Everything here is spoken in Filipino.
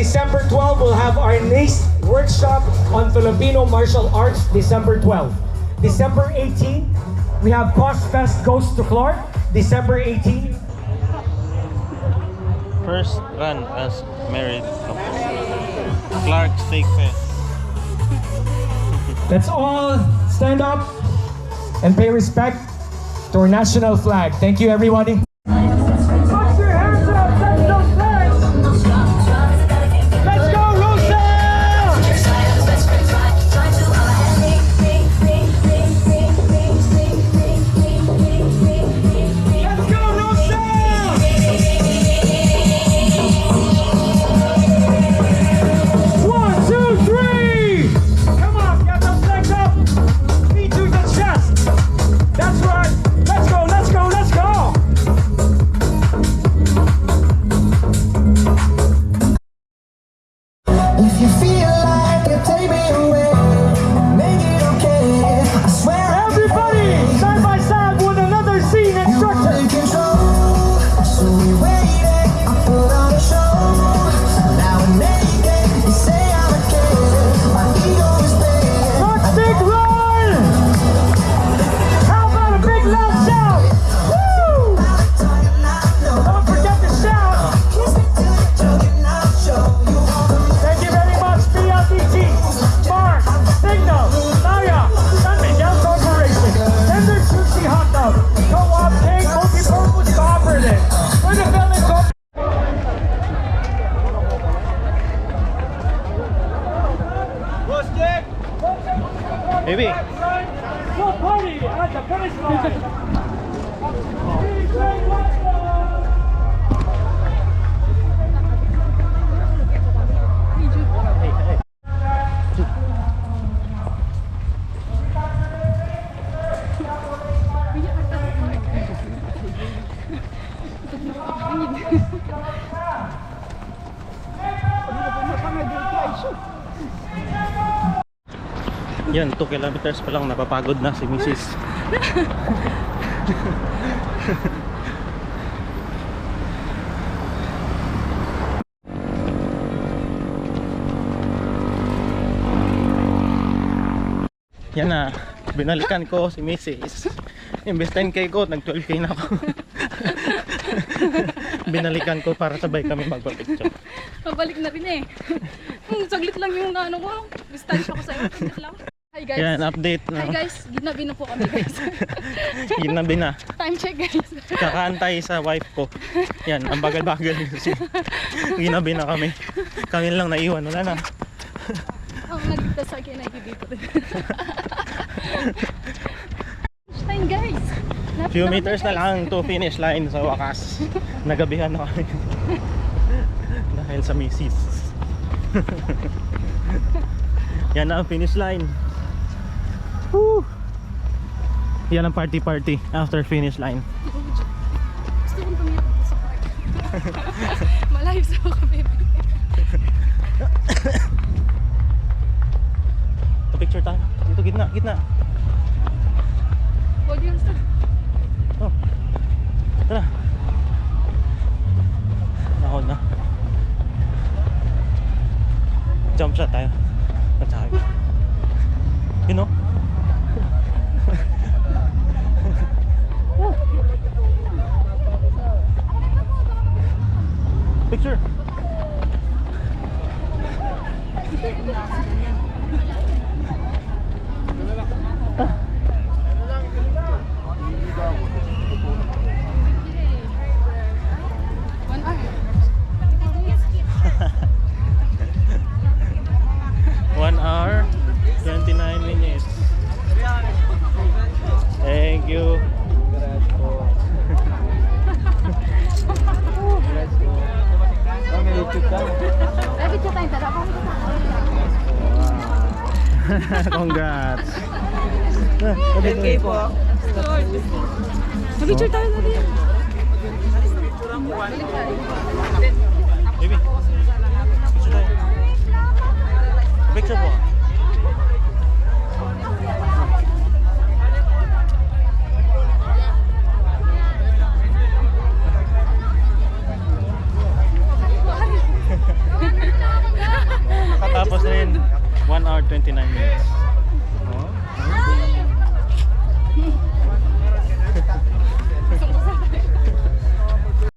December 12, we'll have our next workshop on Filipino martial arts, December 12. December 18, we have Cos Fest Goes to Clark, December 18. First run as married couple. Clark Steak Fest. Let's all stand up and pay respect to our national flag. Thank you, everybody. Put your hands up, touch those flags. Let's go, Roselle! Let's go, Roselle! 1, 2, 3! Come on, get those legs up. Feet to the chest. That's right. Let's go, let's go, let's go. If you feel like it, take me away. Make it okay. I swear Everybody, side by side with another scene you're instructor. in control. So we waited, I put on a show. Now we're naked, you say I'm a kid. My ego is big. Let's big run! How about a big loud shout? Woo! Don't forget to shout. Kiss me till you're choking, I'll show you all the Thank you very much, PLDT, Mark, Signal, Naya, San Miguel Corporation, Tender Sushi Hot Dog, Co-op King, Multipurpose Cooperative, for the Philippines. Maybe. Go party at the finish line. Yan, 2 kilometers pa lang napapagod na si Mrs. Yan na, binalikan ko si Mrs. Imbes 10k ko, nag 12k na ako. Binalikan ko para sabay kami magpa-picture. Mabalik na rin eh. Saglit lang yung ano ko. Distansya ko sa'yo. Saglit lang. Hi guys. Yan, update na. Hi guys. Ginabi na po kami guys. Ginabi na. Time check guys. Kakaantay sa wife ko. Yan, ang bagal-bagal. Ginabi na kami. Kami lang naiwan, wala na. Ang nagligtas sa akin ay dito rin. Time guys. Few meters na lang to finish line sa wakas. Nagabihan na kami. Dahil sa misis. Yan na ang finish line. Woo! Yan ang party after finish line. Gusto kong tumira sa park. Malayo sa ako baby. Picture tayo. Dito gitna. Huwag yun sa... Oh. Tara. Nahon na. Jump shot tayo. Magsakay. You know? Picture. One hour, 29 minutes. Thank you. Congrats. Okay po. Picture tayo na rin. Baby. Picture tayo. Picture po. 1 hour 29 minutes.